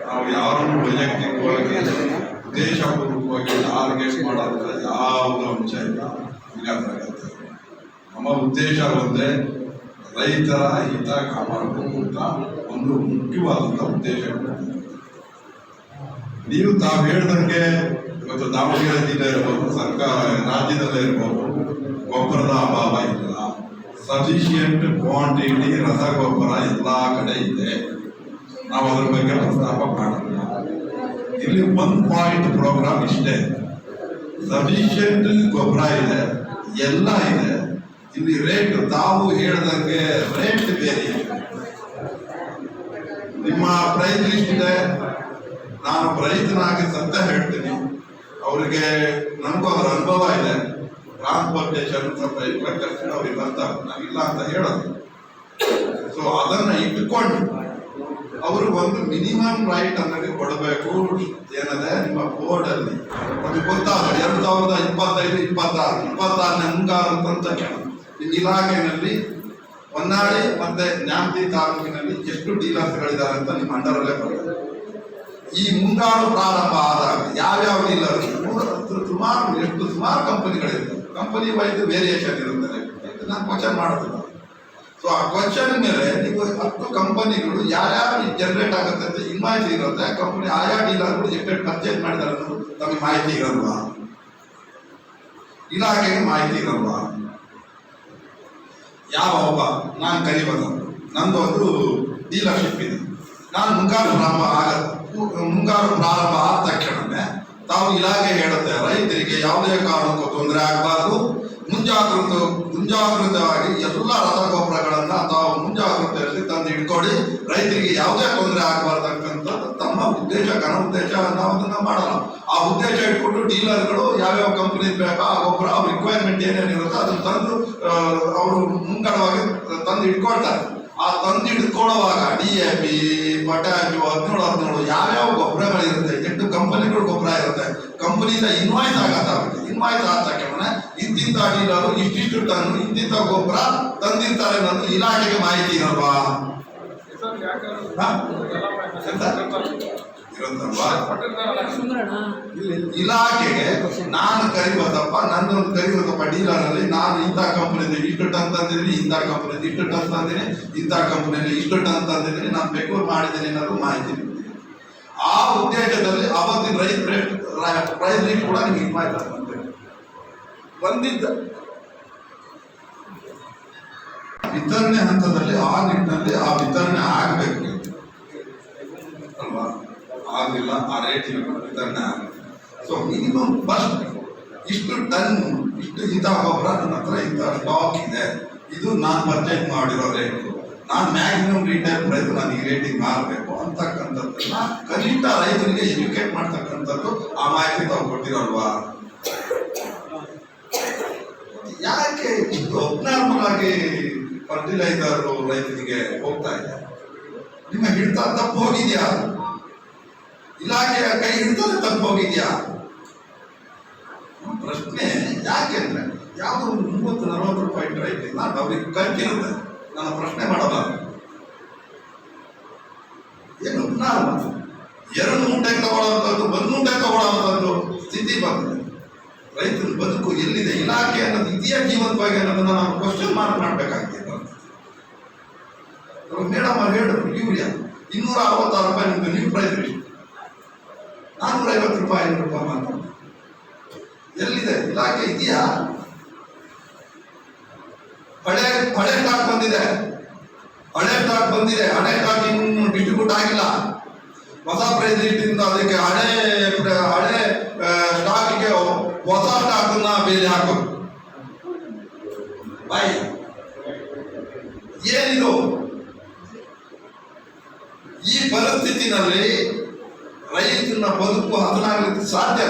ನಾವು ಯಾರನ್ನು ವೈಯಕ್ತಿಕವಾಗಿ ಉದ್ದೇಶಪೂರ್ವಕವಾಗಿ ಟಾರ್ಗೆಟ್ ಮಾಡೋದ್ರ ಯಾವುದೋ ಅಂಶ ಇಲ್ಲ. ಇಲ್ಲದಾಗತ್ತೆ. ನಮ್ಮ ಉದ್ದೇಶ ಒಂದೇ, ರೈತರ ಹಿತ ಕಾಪಾಡಬೇಕು ಅಂತ ಒಂದು ಮುಖ್ಯವಾದಂಥ ಉದ್ದೇಶ. ನೀವು ತಾವು ಹೇಳ್ದಂಗೆ ಇವತ್ತು ದಾವಣಗೆರೆ ಜಿಲ್ಲೆ ಇರ್ಬೋದು, ಸರ್ಕಾರ ರಾಜ್ಯದಲ್ಲೇ ಇರ್ಬೋದು, ಗೊಬ್ಬರದ ಅಭಾವ ಇಲ್ಲ. ಸಫಿಷಿಯಂಟ್ ಕ್ವಾಂಟಿಟಿ ರಸಗೊಬ್ಬರ ಎಲ್ಲ ಕಡೆ ಇದೆ. ನಾವು ಅದ್ರ ಬಗ್ಗೆ ಪ್ರಸ್ತಾಪ ಮಾಡಲ್ಲ. ಇಲ್ಲಿ 1 ಪಾಯಿಂಟ್ ಪ್ರೋಗ್ರಾಮ್ ಇಷ್ಟೇ. ಸಫಿಷಿಯಂಟ್ ಗೊಬ್ಬರ ಇದೆ, ಎಲ್ಲ ಇದೆ. ಇಲ್ಲಿ ರೇಟ್ ತಾವು ಹೇಳ್ದಂಗೆ ರೇಟ್ ಬೇರೆ. ನಿಮ್ಮ ಪ್ರೈಸ್ ಲಿಸ್ಟ್ ಇದೆ. ನಾನು ರೈತನಾಗಿ ಸತ್ಯ ಹೇಳ್ತೀನಿ. ಅವರಿಗೆ ನನಗೂ ಅದರ ಅನುಭವ ಇದೆ. ಟ್ರಾನ್ಸ್ಪೋರ್ಟೇಷನ್ ಸ್ವಲ್ಪ ಖರ್ಚು ಅವ್ರಿಗೆ ಬರ್ತಾರೆ, ನಾವಿಲ್ಲ ಅಂತ ಹೇಳೋದು. ಸೊ ಅದನ್ನ ಇಟ್ಕೊಂಡು ಅವರು ಒಂದು ಮಿನಿಮಮ್ ರೈಟ್ ಅನ್ನೋದು ಕೊಡಬೇಕು. ಏನದೆ ನಿಮ್ಮ ಬೋರ್ಡ್ ಅಲ್ಲಿ ಅದು ಗೊತ್ತಾಗ 2025-26 ಮುಂಗಾರು ಅಂತ ನಿಮ್ಮ ಇಲಾಖೆಯಲ್ಲಿ ಹೊನ್ನಾಳಿ ಮತ್ತೆ ನ್ಯಾಮತಿ ತಾಲೂಕಿನಲ್ಲಿ ಎಷ್ಟು ಡೀಲರ್ಸ್ಗಳಿದ್ದಾರೆ ಅಂತ ನಿಮ್ಮ ಅಂಡರಲ್ಲೇ ಬರುತ್ತೆ. ಈ ಮುಂಗಾರು ಪ್ರಾರಂಭ ಆದಾಗ ಯಾವ್ಯಾವ ಡೀಲರ್ ಸುಮಾರು ಕಂಪನಿಗಳಿರ್ತವೆ. ಕಂಪನಿ ವೈಸ್ ವೇರಿಯೇಷನ್ ಇರುತ್ತದೆ. ನಾನು ಕ್ವಶನ್ ಮಾಡುತ್ತಿಲ್ಲ. ಸೊ ಆ ಕ್ವಶನ್ ಮೇಲೆ ನೀವು 10 ಕಂಪನಿಗಳು ಯಾರ್ಯಾರು ಜನರೇಟ್ ಆಗುತ್ತೆ ಅಂತ ಮಾಹಿತಿ ಇರುತ್ತೆ. ಕಂಪನಿ ಆಯಾ ಡೀಲರ್ಗಳು ಎಷ್ಟು ಪರ್ಚೇಸ್ ಮಾಡಿದ್ದಾರೆ ಅನ್ನೋದು ತಮಗೆ ಮಾಹಿತಿ ಇರಲ್ವಾ? ಇಲಾಖೆಗೆ ಮಾಹಿತಿ ಇರಲ್ವಾ? ಯಾವ ಒಬ್ಬ ನಾನು ಕರಿಬೋದು, ನಂದು ಒಂದು ಡೀಲರ್ಶಿಪ್ ಇದೆ. ನಾನು ಮುಂಗಾರು ಪ್ರಾರಂಭ ಆದ ತಕ್ಷಣವೇ ತಾವು ಇಲಾಖೆ ಹೇಳುತ್ತೆ ರೈತರಿಗೆ ಯಾವುದೇ ಕಾರಣಕ್ಕೂ ತೊಂದರೆ ಆಗಬಾರ್ದು, ಮುಂಜಾಗೃತವಾಗಿ ಎಲ್ಲ ರಸಗೊಬ್ಬರಗಳನ್ನ ತಾವು ಮುಂಜಾಗ್ರತೆಯಲ್ಲಿ ತಂದು ಇಟ್ಕೊಡಿ, ರೈತರಿಗೆ ಯಾವುದೇ ತೊಂದರೆ ಆಗಬಾರ್ದಂತಕ್ಕಂಥದ್ದು ತಮ್ಮ ಉದ್ದೇಶ, ಘನ ಉದ್ದೇಶ ನಾವು ಅದನ್ನ ಮಾಡಲ್ಲ. ಆ ಉದ್ದೇಶ ಇಟ್ಕೊಂಡು ಡೀಲರ್ಗಳು ಯಾವ್ಯಾವ ಕಂಪನಿ ಬೇಕಾ ಆ ಗೊಬ್ಬರ ಅವ್ರ ರಿಕ್ವೈರ್ಮೆಂಟ್ ಏನೇನಿರುತ್ತೋ ಅದನ್ನ ತಂದು ಅವರು ಮುಂಗಡವಾಗಿ ತಂದು ಇಟ್ಕೊಳ್ತಾರೆ. ಆ ತಂದು ಇಟ್ಕೊಳ್ಳುವಾಗ DAP, ಪೊಟ್ಯಾಶು 17 ಯಾವ್ಯಾವ ಗೊಬ್ಬರಗಳಿರುತ್ತೆ, 8 ಕಂಪನಿಗಳು ಗೊಬ್ಬರ ಇರುತ್ತೆ. ಕಂಪನಿಯಿಂದ ಇನ್ವಾಯ್ಸ್ ಆಗತ್ತೆ. ಅವ್ರಿಗೆ ಇನ್ವಾಯ್ಸ್ ಆದ ತಕ್ಷಣ ಇಂತಿಂತ ಡೀಲರು ಇಷ್ಟಿಷ್ಟು ಟನ್ ಇಂತಿಂತ ಗೊಬ್ಬರ ತಂದಿರ್ತಾರೆ ಅನ್ನೋದು ಇಲಾಖೆಗೆ ಮಾಹಿತಿ ಇರಲ್ವಾ? ಇಲಾಖೆಗೆ ನಾನು ಕರಿಬೋದಪ್ಪ, ನನ್ನೊಂದು ಕರಿಬೋದಪ್ಪ ಡೀಲರ್ ಅಲ್ಲಿ ನಾನು ಇಂಥ ಕಂಪನಿಯಿಂದ ಇಷ್ಟು ಟನ್ ತಂದಿದ್ದೀನಿ, ಇಂಥ ಕಂಪನಿಯಿಂದ ಇಷ್ಟು ಟನ್ ತಂದಿದ್ದೀನಿ, ಇಂಥ ಕಂಪನಿಯಲ್ಲಿ ಇಷ್ಟು ಟನ್ ತಂದಿದ್ದೀನಿ, ನಾನು ಬೆಂಗಳೂರು ಮಾಡಿದ್ದೀನಿ ಅನ್ನೋದು ಮಾಹಿತಿ. ಆ ಉದ್ದೇಶದಲ್ಲಿ ಅವತ್ತಿನ ಪ್ರೈಸ್ ರೇಟ್ ಕೂಡ ನಿಮಗೆ ಮಾಹಿತಿ ಬಂದಿದ್ದ ವಿತರಣೆ ಹಂತದಲ್ಲಿ ಆ ನಿಟ್ಟಿನಲ್ಲಿ ಆ ವಿತರಣೆ ಆಗಬೇಕು ಅಲ್ವಾ? ಆಗಿಲ್ಲ, ಆ ರೇಟಿನ ವಿತರಣೆ ಆಗಬೇಕು. ಸೊ ಮಿನಿಮಮ್ ಫಸ್ಟ್ ಇಷ್ಟು ಟನ್, ಇಂಥ ಗೊಬ್ಬರ ನನ್ನ ಹತ್ರ ಇಂಥ ಸ್ಟಾಕ್ ಇದೆ, ಇದು ನಾನು ಪರ್ಚೇಸ್ ಮಾಡಿರೋ ರೇಟು, ನಾನು ಮ್ಯಾಕ್ಸಿಮಮ್ ರಿಟೇಲ್ ಪ್ರೈಸ್ ನಾನು ಈ ರೇಟಿಗೆ ಮಾರಬೇಕು ಅಂತಕ್ಕಂಥದ್ದನ್ನ ಕನಿಷ್ಠ ರೈತರಿಗೆ ಎಜುಕೇಟ್ ಮಾಡ್ತಕ್ಕಂಥದ್ದು ಆ ಮಾಹಿತಿ ತಾವು ಕೊಟ್ಟಿರಲ್ವಾ? ಯಾಕೆ ಇಷ್ಟು ಅಬ್ನಾರ್ಮಲ್ ಆಗಿ ಫರ್ಟಿಲೈಸರ್ ರೈತರಿಗೆ ಹೋಗ್ತಾ ಇದೆ? ನಿಮ್ಮ ಹಿಡಿತ ತಪ್ಪು ಹೋಗಿದ್ಯಾ? ಇಲಾಖೆಯ ಕೈ ಹಿಡಿತದೆ ತಪ್ಪು ಹೋಗಿದ್ಯಾ? ಪ್ರಶ್ನೆ ಯಾಕೆಂದ್ರೆ ಯಾವುದು 30-40 ರೂಪಾಯಿ ರೈಟ್ ಇಲ್ಲ, ಅವ್ರಿಗೆ ಖರ್ಚಿರುತ್ತೆ. ನಾನು ಪ್ರಶ್ನೆ ಮಾಡಬಾರ್ದು. ಏನು 2 ಮೂಟೆ ತಗೊಳ್ಳೋವಂಥದ್ದು 1 ಮೂಟೆ ತಗೊಳ್ಳೋವಂಥದ್ದು ಸ್ಥಿತಿ ಬರ್ತದೆ. ರೈತರ ಬದುಕು ಎಲ್ಲಿದೆ? ಇಲಾಖೆ ಅನ್ನೋದು ಇದೆಯಾ ಜೀವಂತವಾಗಿ ಅನ್ನೋದನ್ನ ನಾವು ಕ್ವಶನ್ ಮಾಡಬೇಕಾಗಿದೆ. ಮೇಡಮ್ ಅವ್ರು ಹೇಳಿದ್ರು ಯೂರಿಯಾ 266 ರೂಪಾಯಿ ನಿಮ್ದು ನ್ಯೂ ಪ್ರೈಸ್ ಎಷ್ಟು? 450 ರೂಪಾಯಿ ಮಾತ್ರ. ಎಲ್ಲಿದೆ ಇಲಾಖೆ? ಇದೆಯಾ? ಹಳೆ ಸ್ಟಾಕ್ ಬಂದಿದೆ, ಹಳೆ ಸ್ಟಾಕ್ ಇನ್ನು ಡಿಸ್ಟ್ರಿಬ್ಯೂಟ್ ಆಗಿಲ್ಲ. ಹೊಸ ಪ್ರೈಸ್ ಲಿಸ್ಟಿಂದ ಅದಕ್ಕೆ ಹಳೆ ಸ್ಟಾಕ್ಗೆ ಹೊಸ ಸ್ಟಾಕ್ ಬೇಲಿ ಹಾಕೋ ಬಾಯಿ. ಏನಿದು? ಈ ಪರಿಸ್ಥಿತಿನಲ್ಲಿ ರೈತನ ಬದುಕು ಹಸನಾಗಲಿಕ್ಕೆ ಸಾಧ್ಯ?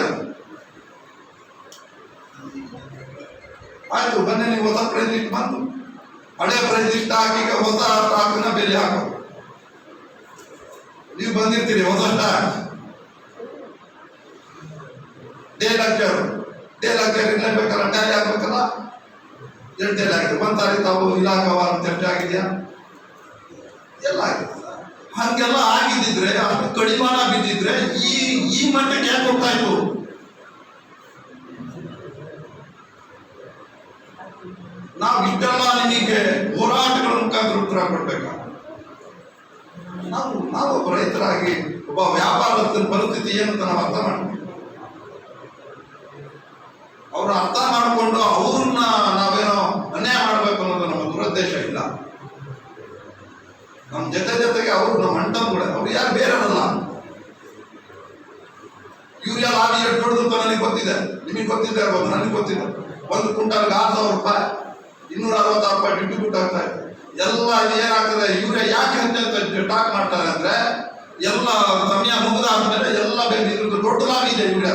ಆಯ್ತು, ಬನ್ನಿ ನೀವು ಹೊಸ ಪ್ರೈಸ್ ಲಿಸ್ಟ್ ಬಂತು, ಹಳೆ ಪ್ರೈಸ್ ಲಿಸ್ಟ್ ಹಾಕಿ ಹೊಸ ಸ್ಟಾಕ್ನ ಬೆಲೆ ಹಾಕೋ. ನೀವು ಬಂದಿರ್ತೀರಿ ಹೊಸ ಸ್ಟಾಕ್ ಡೇ ಲೆಕ್ಚರ್ ಇರ್ಲೇಬೇಕಲ್ಲ, ಟ್ಯಾಲಿ ಆಗ್ಬೇಕಲ್ಲ. ಎಷ್ಟು ಡೇಲ್ ಆಗಿದೆ? 1 ತಾರೀಕು ತಾವು ಇಲಾಖಾವಾರ ಚರ್ಚೆ ಆಗಿದೆಯಾ? ಎಲ್ಲ ಆಗಿದೆ. ಹಂಗೆಲ್ಲ ಆಗಿದ್ದಿದ್ರೆ ಅಷ್ಟು ಕಡಿವಾಣ ಮಟ್ಟಕ್ಕೆ ಯಾಕೆ ಹೋಗ್ತಾ ಇತ್ತು? ನಾವು ಇಷ್ಟೆಲ್ಲ ನಿಮಗೆ ಹೋರಾಟಗಳ ಮುಖಾಂತರ ಉತ್ತರ ಕೊಡ್ಬೇಕಾ? ನಾವು ಒಬ್ಬ ರೈತರಾಗಿ ಒಬ್ಬ ವ್ಯಾಪಾರಸ್ಥನ ಪರಿಸ್ಥಿತಿ ಏನಂತ ನಾವು ಅರ್ಥ ಮಾಡ್ತೀವಿ. ಅವ್ರು ಅರ್ಥ ಮಾಡಿಕೊಂಡು ಅವ್ರನ್ನ ನಾವೇನೋ ಅನ್ಯಾಯ ಮಾಡ್ಬೇಕು ಅನ್ನೋದು ನಮ್ಮ ದುರುದ್ದೇಶ ಇಲ್ಲ. ನಮ್ಮ ಜೊತೆಗೆ ಅವರು ನಮ್ಮ ಅಂಟಮ್ ಕೂಡ, ಅವ್ರು ಯಾರು ಬೇರೆಯವರಲ್ಲ. ಯೂರಿಯಾ ಲಾಭ ಎಷ್ಟು ದೊಡ್ಡದು ಅಂತ ನನಗೆ ಗೊತ್ತಿದೆ, ನಿಮಗೆ ಗೊತ್ತಿದೆ ಇರ್ಬೋದು, ನನಗೆ ಗೊತ್ತಿದೆ. 1 ಕ್ವಿಂಟಲ್ಗೆ 6,000 ರೂಪಾಯಿ, 266 ರೂಪಾಯಿ ಡಿಸ್ಟ್ರಿಬ್ಯೂಟ್ ಆಗ್ತಾ ಇದೆ. ಎಲ್ಲ ಇದು ಏನಾಗ್ತದೆ, ಯೂರಿಯಾ ಯಾಕೆ ಅಂತ ಟಾಕ್ ಮಾಡ್ತಾರೆ ಅಂದ್ರೆ, ಎಲ್ಲ ಸಮಯ ಮುಗಿದಾದ್ಮೇಲೆ ಎಲ್ಲ ಇದ್ರದ್ದು ದೊಡ್ಡ ಲಾಭ ಇದೆ ಯೂರಿಯಾ.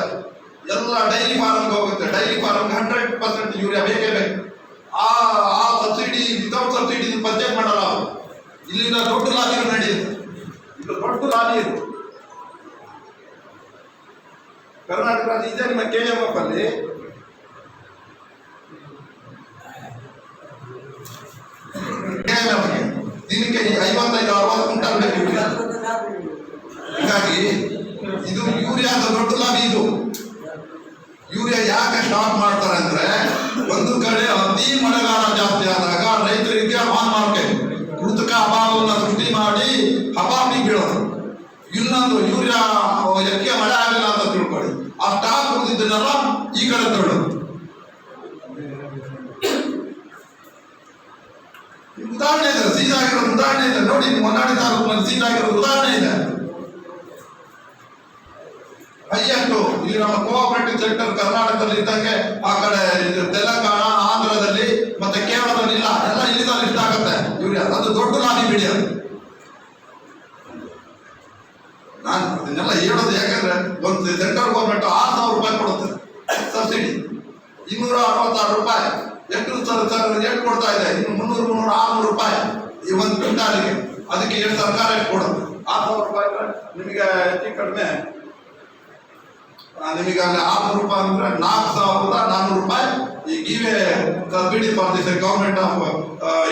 ಎಲ್ಲ ಡೈರಿ ಫಾರ್ಮ್ಗೆ ಹೋಗುತ್ತೆ. ಡೈರಿ ಫಾರ್ಮ್ಗೆ 100% ಯೂರಿಯಾ ಬೇಕೇ ಬೇಕು. ಆ ಸಬ್ಸಿಡಿ ವಿತೌಟ್ ಸಬ್ಸಿಡಿ ಪರ್ಚೇಸ್ ಮಾಡಲ್ಲ ಅವರು. ಇಲ್ಲಿಂದ ದೊಡ್ಡ ಲಾಬಿಗಳು ನಡೆಯುತ್ತೆ. ಇದು ದೊಡ್ಡ ಲಾಬಿ ಇದು ಕರ್ನಾಟಕ ರಾಜ್ಯ ಇದೆ. ನಿಮ್ಮ KMF ಅಲ್ಲಿ ದಿನಕ್ಕೆ 55-60 ಕ್ವಿಂಟಲ್ ಬೇಕು. ಹೀಗಾಗಿ ಇದು ಯೂರಿಯಾದ ದೊಡ್ಡ ಲಾಬಿ. ಇದು ಯೂರಿಯಾ ಯಾಕೆ ಸ್ಟಾಪ್ ಮಾಡ್ತಾರೆ ಅಂದ್ರೆ, ಒಂದು ಕಡೆ ಅತಿ ಮಳೆಗಾಲ ಜಾಸ್ತಿ ಆದಾಗ ರೈತರಿಗೆ ಆನ್ ಮಾರ್ಕೆಟ್ ಕೃತಕ ಅಭಾವವನ್ನು ಸೃಷ್ಟಿ ಮಾಡಿ ಹವಾಪಿ ಬೀಳೋದು. ಇನ್ನೊಂದು ಯೂರಿಯಾ ಎಕ್ಕೆ ಮಳೆ ಆಗಿಲ್ಲ ಅಂತ ತಿಳ್ಕೊಳ್ಳಿ, ಆ ಸ್ಟಾಕ್ ಉಳಿದಿದ್ದನ್ನೆಲ್ಲ ಈ ಕಡೆ ತೊಡೋದು. ಉದಾಹರಣೆ ಇದೆ, ಸೀದಾಗಿರೋದು ಉದಾಹರಣೆ ಇದೆ ನೋಡಿ. ಹೊನ್ನಾಳಿ ತಾಲೂಕಿನಲ್ಲಿ ಸೀದಾಗಿರೋದು ಉದಾಹರಣೆ ಇದೆ. ಹೈಯೆಸ್ಟ್ ಇಲ್ಲಿ ನಮ್ಮ ಕೋಆಪರೇಟಿವ್ ಸೆಕ್ಟರ್ ಕರ್ನಾಟಕದಲ್ಲಿ ಇದ್ದಂಗೆ ಆ ಕಡೆ ತೆಲಂಗಾಣ, ಆಂಧ್ರದಲ್ಲಿ ಮತ್ತೆ ಕೇರಳದಲ್ಲಿ ಇಲ್ಲ. ಎಲ್ಲ ಇಲ್ಲಿಂದ ಲಿಸ್ಟ್ ಆಗುತ್ತೆ ಯೂರಿಯಾ. ಅದು ದೊಡ್ಡ ಲಾಬಿ ಬಿಡಿ. ಅದು ನಾನು ಅದನ್ನೆಲ್ಲ ಹೇಳೋದು ಯಾಕಂದ್ರೆ, ಒಂದು ಸೆಂಟ್ರಲ್ ಗೌರ್ಮೆಂಟ್ 6,000 ರೂಪಾಯಿ ಕೊಡುತ್ತೆ ಸಬ್ಸಿಡಿ. 266 ರೂಪಾಯಿ ಎಷ್ಟು ಎಷ್ಟು ಕೊಡ್ತಾ ಇದೆ? ಇನ್ನು 300-600 ರೂಪಾಯಿ ಈ 1 ಕ್ವಿಂಟಾಲಿಗೆ. ಅದಕ್ಕೆ ಎಷ್ಟು ಸರ್ಕಾರ ಎಷ್ಟು ಕೊಡುತ್ತೆ? 6,000 ರೂಪಾಯಿ ನಿಮಗೆ ಹೆಚ್ಚು ಕಡಿಮೆ. ನಿಮಗೆ ಅಲ್ಲಿ 600 ರೂಪಾಯಿ ಅಂದ್ರೆ 4,400 ರೂಪಾಯಿ ಈ give subsidy for the government of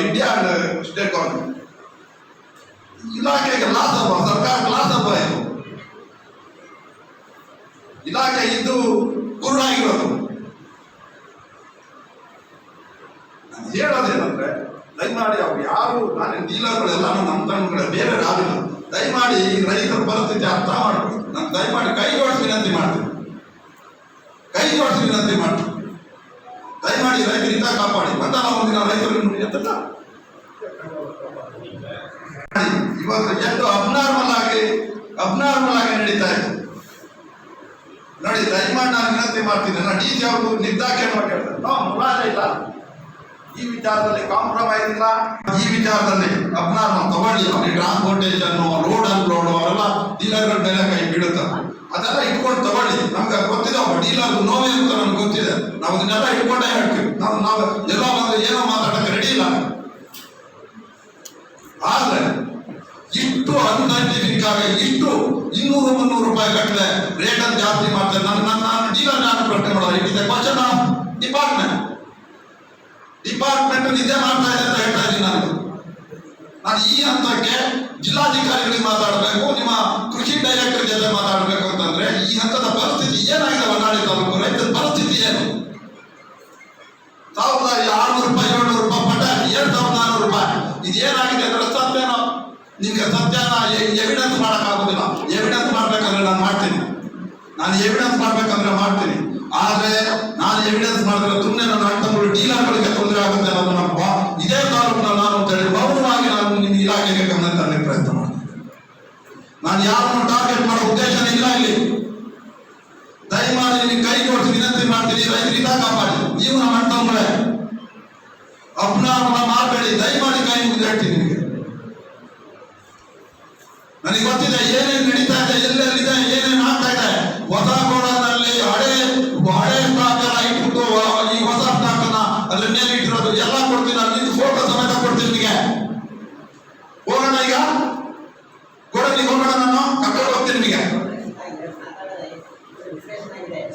India and state government. ಇಲಾಖೆಗೆ ಲಾಸ್ ಅಲ್ವಾ? ಸರ್ಕಾರಕ್ಕೆ ಲಾಸ್ ಅಲ್ವಾ? ಇದು ಇಲಾಖೆ ಇದು ಕುರುಡಾಗಿರೋದು. ನಾನು ಹೇಳೋದೇನಂದ್ರೆ, ದಯಮಾಡಿ ಅವ್ರು ಯಾರು, ನಾನು ಡೀಲರ್ಗಳೆಲ್ಲ ನಮ್ಮ ತಂಡಗಳ ಬೇರೆ ಯಾರಿಲ್ಲ, ದಯಮಾಡಿ ರೈತರ ಪರಿಸ್ಥಿತಿ ಅರ್ಥ ಮಾಡ್ಬೇಕು. ನಾನು ದಯಮಾಡಿ ಕೈ ಜೋಡಿಸಿ ವಿನಂತಿ ಮಾಡ್ತೀನಿ, ದಯಮಾಡಿ ರೈತರ ಹಿತ ಕಾಪಾಡಿ. ಬಂದಲ್ಲ ಒಂದಿನ ರೈತರು ಎತ್ತಲ್ಲ. ಇವತ್ತು ಎಷ್ಟು ಅಬ್ನಾರ್ಮಲ್ ಆಗಿ ನಡೀತಾ ಇದೆ ನೋಡಿ. ದಯಮಾಡಿ ನಾನು ವಿನಂತಿ ಮಾಡ್ತೀನಿ. ನಾನು DC ಅವರು ನಿರ್ಧಾರ ಮುಲಾಜ ಇಲ್ಲ ಈ ವಿಚಾರದಲ್ಲಿ, ಕಾಂಪ್ರಮೈಸ್ ಇಲ್ಲ ಈ ವಿಚಾರದಲ್ಲಿ. ಅಬ್ನಾರ್ಮಲ್ ತಗೊಳ್ಳಿ. ಅವ್ರಿಗೆ ಟ್ರಾನ್ಸ್ಪೋರ್ಟೇಷನ್, ರೋಡ್ ಅನ್ಲೋಡ್ ಅವರೆಲ್ಲ ಡೀಲರ್ಗಳ ಮೇಲೆ ಕೈ ಬೀಳುತ್ತಾರೆ. ಅದೆಲ್ಲ ಇಟ್ಕೊಂಡು ತಗೊಳ್ಳಿ. ನಮ್ಗೆ ಗೊತ್ತಿದೆ, ಒಬ್ಬ ಡೀಲರ್ ನೋವೇ ಅಂತ ನಮ್ಗೆ ಗೊತ್ತಿದೆ. ನಾವು ಅದನ್ನೆಲ್ಲ ಇಟ್ಕೊಂಡೇ ಹೇಳ್ತೀವಿ. ನಾವು ಎಲ್ಲ ಬಂದ್ರೆ ಏನೋ ಮಾತಾಡಕ್ಕೆ ರೆಡಿ ಇಲ್ಲ. ಆದ್ರೆ ಇಷ್ಟು ಅನ್ಸೈಂಟಿಫಿಕ್ ಆಗಿ ಇಷ್ಟು 200-300 ರೂಪಾಯಿ ಕಟ್ಟಲೆ ರೇಟ್ ಅನ್ನು ಜಾಸ್ತಿ ಮಾಡ್ತಾರೆ. ನಾನು ಡೀಲರ್ ನಾನು ಪ್ರಶ್ನೆ ಮಾಡೋದು, it is A question of department ನಿದ್ದೆ ಮಾಡ್ತಾ ಇದೆ ಅಂತ ಹೇಳ್ತಾ ಇದ್ದೀನಿ. ನಾನು ಈ ಹಂತಕ್ಕೆ ಜಿಲ್ಲಾಧಿಕಾರಿಗಳಿಗೆ ಮಾತಾಡಬೇಕು, ನಿಮ್ಮ ಕೃಷಿ ಡೈರೆಕ್ಟರ್ ಜೊತೆ ಮಾತಾಡಬೇಕು ಅಂತಂದ್ರೆ, ಈ ಹಂತದ ಪರಿಸ್ಥಿತಿ ಏನಾಗಿದೆ ಹೊನ್ನಾಳಿ ತಾಲೂಕು ರೈತರ ಪರಿಸ್ಥಿತಿ ಏನು? 1,600 ರೂಪಾಯಿ 700 ರೂಪಾಯಿ ಪಟ್ಟ 2,400 ರೂಪಾಯಿ. ಇದೇನಾಗಿದೆ ಅಂದ್ರೆ ಸತ್ಯನ, ನಿಮ್ಗೆ ಸತ್ಯನ ಎವಿಡೆನ್ಸ್ ಮಾಡೋಕ್ಕಾಗೋದಿಲ್ಲ. ಎವಿಡೆನ್ಸ್ ಮಾಡ್ಬೇಕಂದ್ರೆ ನಾನು ಮಾಡ್ತೀನಿ. ಆದ್ರೆ ನಾನು ಎವಿಡೆನ್ಸ್ ಮಾಡಿದ್ರೆ ಸುಮ್ಮನೆ ನನ್ನ ಅರ್ಥಗಳು ಡೀಲರ್ಗಳಿಗೆ ತೊಂದರೆ ಆಗುತ್ತೆ ಅನ್ನೋದು ನಮ್ಮ ಇದೇ ತಾಲೂಕಿನಲ್ಲಿ ನಾನು ಅಂತೇಳಿ ಮೌನವಾಗಿ ನಾನು ನಿಮ್ಮ ಇಲಾಖೆಗೆ ಗಮನ ತರಲಿಕ್ಕೆ ಪ್ರಯತ್ನ ಮಾಡ್ತೀನಿ. ನಾನು ಯಾರನ್ನು ಟಾರ್ಗೆಟ್ ಮಾಡೋ ಉದ್ದೇಶನೇ ಇಲ್ಲ ಇಲ್ಲಿ. ದಯಮಾಡಿ ನಿಮಗೆ ಕೈ ಜೋಡಿಸಿ ವಿನಂತಿ ಮಾಡ್ತೀನಿ, ರೈತರಿಂದ ಕಾಪಾಡಿ. ನೀವು ನಮ್ಮ ಅರ್ಥಗಳೇ ಅಪ್ನಾರ್ಮಲ ಮಾಡಬೇಡಿ. ದಯಮಾಡಿ ಕೈ ಮುಗಿದು ಹೇಳ್ತೀನಿ ನಿಮಗೆ. ನನಗೆ ಗೊತ್ತಿದೆ ಏನೇನು ನಡೀತಾ ಇದೆ, ಎಲ್ಲೆಲ್ಲಿದೆ, ಏನೇನು ಆಗ್ತಾ ಇದೆ. ಹೊಸ ಗೋಡನಲ್ಲಿ ಹಳೆ ಸ್ಟಾಕ್ ಎಲ್ಲ ಇಟ್ಬಿಟ್ಟು ಈ ಹೊಸ ಸ್ಟಾಕ್ ಅನ್ನ ಅದ್ರ ಮೇಲೆ ಇಟ್ಟಿರೋದು ಎಲ್ಲ ಕೊಡ್ತೀನಿ. ನಾನು ನಿಂತು ಫೋಟೋ ಸಮೇತ ಕೊಡ್ತೀನಿ ನಿಮಗೆ. ಹೋಗೋಣ, ಈಗ ಗೋಡನಿಗೆ ಹೋಗೋಣ. ನಾನು ಕರ್ಕೊಂಡು ಹೋಗ್ತೀನಿ ನಿಮಗೆ.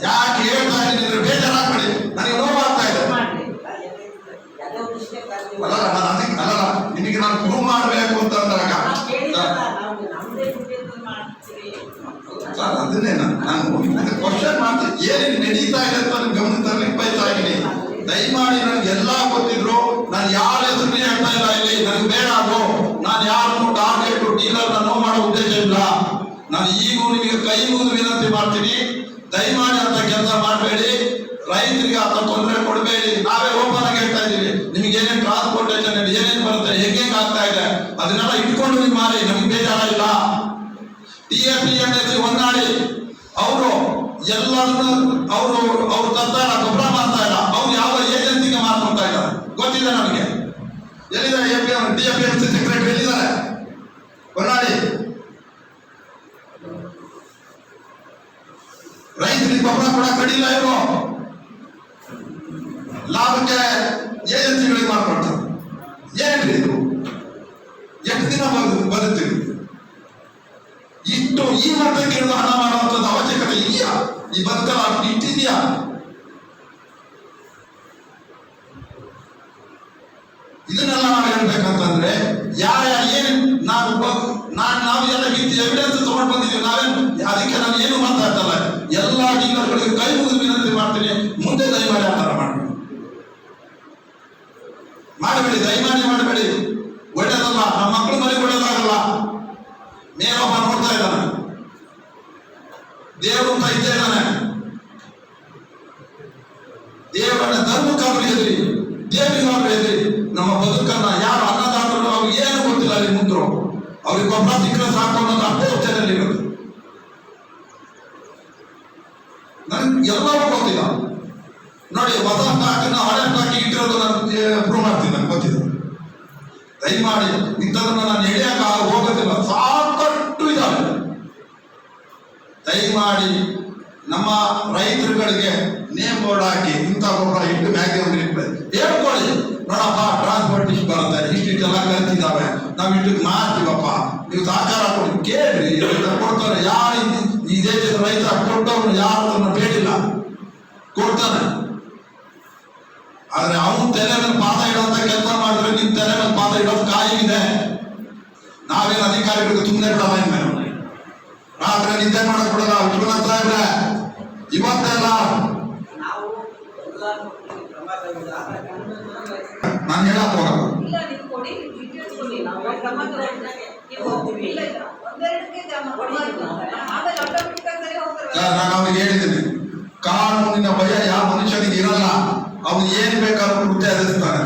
ಯಾಕೆ ಹೇಳ್ತಾ ಇದ್ದೀನಿ, ಬೇಜಾರಾಗ್ಬೇಡಿ. ನನಗೆ ನೋವಾಗ್ತಾ ಇದೆ. ಅಲ್ಲ ನಿಮಗೆ ನಾನು ಪ್ರೂವ್ ಮಾಡಬೇಕು ಅಂತ ಅಂದಾಗ ಸರ್ ಅದನ್ನೇ ನಾನು ಕ್ವಶನ್ ಮಾಡ್ತೀನಿ, ಏನೇನು ನಡೀತಾ ಇದೆ ಅಂತ ನಾನು ಗಮನ ತರಲಿಕ್ಕೆ ಬಯಸ್ತಾ ಇದ್ದೀನಿ. ದಯಮಾಡಿ ನನಗೆ ಎಲ್ಲ ಗೊತ್ತಿದ್ರು ನಾನು ಯಾರ ಹೆಸರು ಹೇಳ್ತಾ ಇಲ್ಲ ಇಲ್ಲಿ, ನನಗೆ ಬೇಡ ಅದು. ನಾನು ಯಾರನ್ನು ಟಾರ್ಗೆಟ್ ಡೀಲರ್ ನೋವು ಮಾಡೋ ಉದ್ದೇಶ ಇಲ್ಲ. ನಾನು ಈಗೂ ನಿಮಗೆ ಕೈ ಮುಗಿದು ವಿನಂತಿ ಮಾಡ್ತೀನಿ, ದಯಮಾಡಿ ಅಂತ ಕೆಲಸ ಮಾಡಬೇಡಿ, ರೈತರಿಗೆ ಅಂತ ತೊಂದರೆ ಕೊಡಬೇಡಿ. ನಾವೇ ಓಪನ್ ಆಗಿ ಹೇಳ್ತಾ ಇದ್ದೀವಿ, ನಿಮ್ಗೆ ಏನೇನು ಟ್ರಾನ್ಸ್ಪೋರ್ಟೇಷನ್ ಏನೇನು ಬರುತ್ತೆ, ಹೆಂಗೆ ಆಗ್ತಾ ಇದೆ ಅದನ್ನೆಲ್ಲ ಇಟ್ಕೊಂಡು ನೀವು ಮಾಡಿ, ನಮ್ಗೆ ಬೇಜಾರಿಲ್ಲ. TFPMC ಹೊನ್ನಾಳಿ ಅವರು ಎಲ್ಲರನ್ನು ಅವ್ರು ತರ್ತಾ ಇಲ್ಲ, ಗೊಬ್ಬರ ಮಾಡ್ತಾ ಇಲ್ಲ, ಅವ್ರು ಯಾವ ಏಜೆನ್ಸಿಗೆ ಮಾರ್ಕೊಳ್ತಾ ಇದ್ದಾರೆ ಗೊತ್ತಿದೆ ನಮಗೆ. ಎಲ್ಲಿದ್ದಾರೆ TFPMC ಸೆಕ್ರೆಟರಿ ಎಲ್ಲಿದ್ದಾರೆ? ಹೊನ್ನಾಳಿ ರೈತರಿಗೆ ಗೊಬ್ಬರ ಕೂಡ ಕಡಿಲ್ಲ, ಇವರು ಲಾಭಕ್ಕೆ ಏಜೆನ್ಸಿಗಳಿಗೆ ಮಾಡ್ಕೊಡ್ತಾರೆ. ಏನ್ರಿ ಇದು? ಎಷ್ಟು ದಿನ ಬದುಕ್ತೀವಿ? ಇಷ್ಟು ಈ ಮಟ್ಟಕ್ಕೆ ಇಳಿದು ಹಣ ಮಾಡುವಂಥದ್ದು ಅವಶ್ಯಕತೆ ಇದೆಯಾ? ಈ ಬದುಕಲ್ಲ ಇಟ್ಟಿದೆಯಾ? ಇದನ್ನೆಲ್ಲ ನಾವು ಹೇಳ್ಬೇಕಂತಂದ್ರೆ ಏನು ನಾವು ಎಲ್ಲ ರೀತಿ ಎವಿಡೆನ್ಸ್ ತಗೊಂಡು ಬಂದಿದ್ದೀವಿ. ನಾವೇನು ಅದಕ್ಕೆ ನಾನು ಏನು ಮಾತಾಡ್ತಲ್ಲ, ಎಲ್ಲ ಡೀಲರ್ಗಳಿಗೆ ಕೈ ಮುಗಿದು ವಿನಂತಿ ಮಾಡ್ತೀನಿ, ಮುಂದೆ ದಯಮಾಡಿ ಆ ಥರ ಮಾಡಬೇಡಿ, ದಯಮಾಡಿ ಮಾಡಬೇಡಿ. ಒಳ್ಳೇದಲ್ಲ, ನಮ್ಮ ಮಕ್ಕಳು ಮನೆಗೆ ಒಳ್ಳೇದಾಗಲ್ಲ. ಮೇಲೊಬ್ಬ ನೋಡ್ತಾ ಇದ್ದಾನೆ, ದೇವರು ಕಾಯ್ತಾ ಇದ್ದಾನೆ. ದೇವರನ್ನ ಧರ್ಮಕ್ಕಾದ್ರೂ ಹೆದರಿ, ದೇವರಿಗಾದ್ರೂ ಹೆದರಿ. ನಮ್ಮ ಬದುಕನ್ನ ಯಾರು ಅನ್ನದಾತರು ಅವ್ರಿಗೆ ಏನು ಗೊತ್ತಿಲ್ಲ, ಅಲ್ಲಿ ಮುಂದ್ರು ಅವ್ರಿಗೆ ಗೊಬ್ಬರ ಸಿಕ್ಕರೆ ಸಾಕು ಅನ್ನೋದು ಅಷ್ಟೇ ಯೋಚನೆಯಲ್ಲಿ ಇರುತ್ತೆ. ನನ್ಗೆ ಎಲ್ಲವೂ ಗೊತ್ತಿಲ್ಲ ನೋಡಿ, ಹೊಸ ಸ್ಟಾಕ್ ಹಳೆ ಸ್ಟಾಕ್ ಇಟ್ಟಿರೋದು ನಾನು ಪ್ರೂವ್ ಮಾಡ್ತೀನಿ, ನನ್ಗೆ ಗೊತ್ತಿದೆ. ದಯಮಾಡಿ ಇಂಥದನ್ನ ನಾನು ಎಳೆಯಕ್ಕೆ ಹೋಗೋದಿಲ್ಲ, ಸಾಕಷ್ಟು ಇದ್ದಾವೆ. ದಯಮಾಡಿ ನಮ್ಮ ರೈತರುಗಳಿಗೆ ನೇಮ್ ಬೋರ್ಡ್ ಹಾಕಿ ಇಂಥ ಗೊಬ್ಬರ ಇಟ್ಟು ಮ್ಯಾಗೆ ಒಂದು ಹೇಳ್ಕೊಳ್ಳಿ, ನೋಡಪ್ಪ ಟ್ರಾನ್ಸ್ಪೋರ್ಟೇಷನ್ ಬರುತ್ತೆ, ಇಷ್ಟಿಷ್ಟೆಲ್ಲ ಖರ್ಚಿದ್ದಾವೆ, ನಾವು ಇಷ್ಟಕ್ಕೆ ಮಾಡ್ತೀವಪ್ಪ, ನೀವು ಸಹಕಾರ ಕೊಡಿ. ಕೇಳ್ರಿ, ಕೊಡ್ತಾರೆ. ಯಾರು ಈ ದೇಶದ ರೈತ ಕೊಟ್ಟವ್ರು ಯಾರು ಅದನ್ನು ಬೇಡಿಲ್ಲ, ಕೊಡ್ತಾನೆ. ಆದ್ರೆ ಅವನು ತೆರೆ ಮೇಲೆ ಪಾದ ಇಡೋಂತ ಕೆಲಸ ಮಾಡಿದ್ರೆ ನಿಮ್ ತೆರೆ ಮೇಲೆ ಪಾದ ಇಡೋದು ಕಾಯಿದೆ. ನಾವೇನು ಅಧಿಕಾರಿಗಳಿಗೆ ಸುಮ್ಮನೆ ಬಿಡಲ್ಲ, ಇನ್ಮೇಲೆ ರಾತ್ರಿ ನಿದ್ದೆ ಮಾಡಕ್ ಬಿಡಲ್ಲ. ವಿಶ್ವನಾಥ್ ಸಾಹೇಬ್ರೆ, ಇವತ್ತೆಲ್ಲ ನಾನು ಹೇಳಕ್ ಹೋಗಲ್ಲ. ನಾನು ಅವ್ರಿಗೆ ಹೇಳಿದ್ದೀನಿ, ಕಾನೂನಿನ ಭಯ ಯಾವ ಮನುಷ್ಯನಿಗೆ ಇರಲ್ಲ. ಅವನು ಏನ್ ಬೇಕಾದ್ರೂ ಕೃತ್ಯ ಎದುರಿಸ್ತಾನೆ.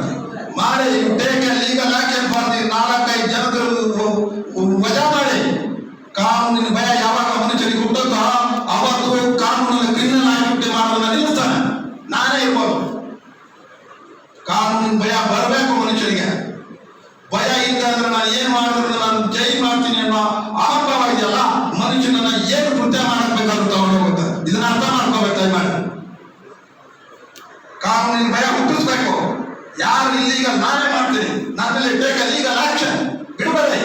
ಮಾಡಿ take legal action for the 4-5 ಜನಗಳು ವಜಾ ಮಾಡಿ. ಕಾನೂನಿನ ಭಯ ಯಾವಾಗ ಮನುಷ್ಯನಿಗೆ ಹುಟ್ಟುತ್ತೋ ಅವತ್ತು ಕಾನೂನಿನ ಕ್ರಿಮಿನಲ್ ಆಕ್ಟಿವಿಟಿ ಮಾಡೋದನ್ನ ನಿಲ್ಲಿಸ್ತಾನೆ. ನಾನೇ ಇರ್ಬೋದು. ಕಾನೂನಿನ ಭಯ ಬರಬೇಕು ಮನುಷ್ಯನಿಗೆ. ಭಯ ಇಲ್ಲ ಅಂದ್ರೆ ನಾನು ಏನ್ ಮಾಡಿದ್ರು ನಾನು ಜೈ ಮಾಡ್ತೀನಿ ಅನ್ನೋ ಅಹಂಭಾವವಾಗಿದೆಯಲ್ಲ, ಮನುಷ್ಯನನ್ನ ಏನು ಕೃತ್ಯ ಮಾಡಕ್ ಬೇಕಾದ್ರೂ ತಗೊಂಡು ಹೋಗುತ್ತೆ. ಇದನ್ನ ಅರ್ಥ ಮಾಡ್ಕೋಬೇಕು. ದಯಮಾಡಿ ಕಾನೂನಿನ ಭಯ ಹುಟ್ಟಿಸ್ಬೇಕು. ಯಾರು ಇಲ್ಲೀಗ ನಾನೇ ಮಾಡ್ತೀನಿ, ನನ್ನಲ್ಲಿ ಟೇಕ್ ಲೀಗಲ್ ಆಕ್ಷನ್, ಬಿಡಬೇಡಿ.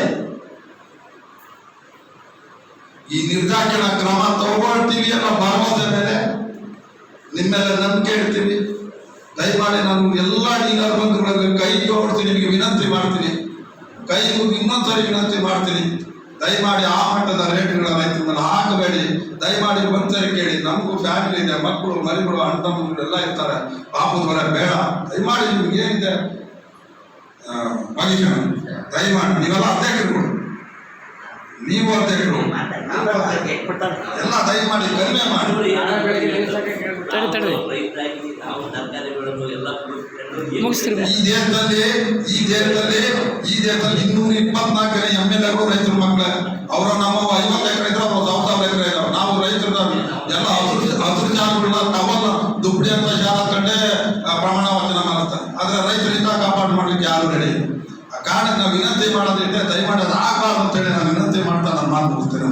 ಈ ನಿರ್ದಾಕ್ಷಿಣ್ಯ ಕ್ರಮ ತಗೊಳ್ತೀವಿ ಅನ್ನೋ ಭರವಸೆ ಮೇಲೆ ನಿಮ್ಮೆಲ್ಲ ನಂಬಿಕೆ ಇಡ್ತೀವಿ. ದಯಮಾಡಿ ನಾನು ಎಲ್ಲ ಡೀಲರ್ ಬಂಧುಗಳಿಗೆ ಕೈ ಜೋಡಿಸಿ ನಿಮಗೆ ವಿನಂತಿ ಮಾಡ್ತೀನಿ, ಕೈ ಮುಗಿ ಇನ್ನೊಂದ್ಸರಿ ವಿನಂತಿ ಮಾಡ್ತೀನಿ. ದಯಮಾಡಿ ಆ ಮಟ್ಟದ ರೇಟ್ಗಳ ರೈತರ ಮೇಲೆ ಹಾಕಬೇಡಿ. ದಯಮಾಡಿ ಒಂದ್ಸರಿ ಕೇಳಿ, ನಮಗೂ ಫ್ಯಾಮಿಲಿ ಇದೆ, ಮಕ್ಕಳು ಮರಿಗಳು ಅಣ್ಣ ತಮ್ಮಗಳು ಎಲ್ಲ ಇರ್ತಾರೆ, ಪಾಪದ ಹೊರ ಬೇಡ. ದಯಮಾಡಿ ನಿಮ್ಗೆ ಏನಿದೆ ಪೊಸಿಷನ್, ದಯಮಾಡಿ ನೀವೆಲ್ಲ ಅಧ್ಯಕ್ಷರು, ನೀವು ಅಧ್ಯಕ್ಷರು ಎಲ್ಲ ದಯಮಾಡಿ ಕಡಿಮೆ ಮಾಡಿ. ಈ ದೇಶದಲ್ಲಿ 224 MLA ರೈತರ ಮಕ್ಕಳೇ. ಅವರ ನಮ್ಮ 50 ಎಕರೆ ಇದ್ರೆ ಅವ್ರು 1,000 ಎಕರೆ ಇದಾವೆ. ನಾವು ರೈತರ ಎಲ್ಲ ಹಸಿರು ಜಾಗಗಳನ್ನ ಟವಲ್ ದುಪ್ಪಡಿ ಅಂತ ಶಾಲ ಕಂಡೆ ಪ್ರಮಾಣ ವಚನ ಮಾಡುತ್ತಾರೆ. ಆದ್ರೆ ರೈತರಿಂದ ಕಾಪಾಡು ಮಾಡ್ಲಿಕ್ಕೆ ಯಾರು ರೆಡಿ. ಆ ಕಾರಣಕ್ಕೆ ನಾವು ವಿನಂತಿ ಮಾಡೋದಿದ್ರೆ ದಯಮಾಡಿ ಅದು ಆಗಬಾರ್ದು ಅಂತೇಳಿ ನಾನು ವಿನಂತಿ ಮಾಡ್ತಾ ನಾನು ಮಾತು ಮುಗಿಸ್ತೇನೆ.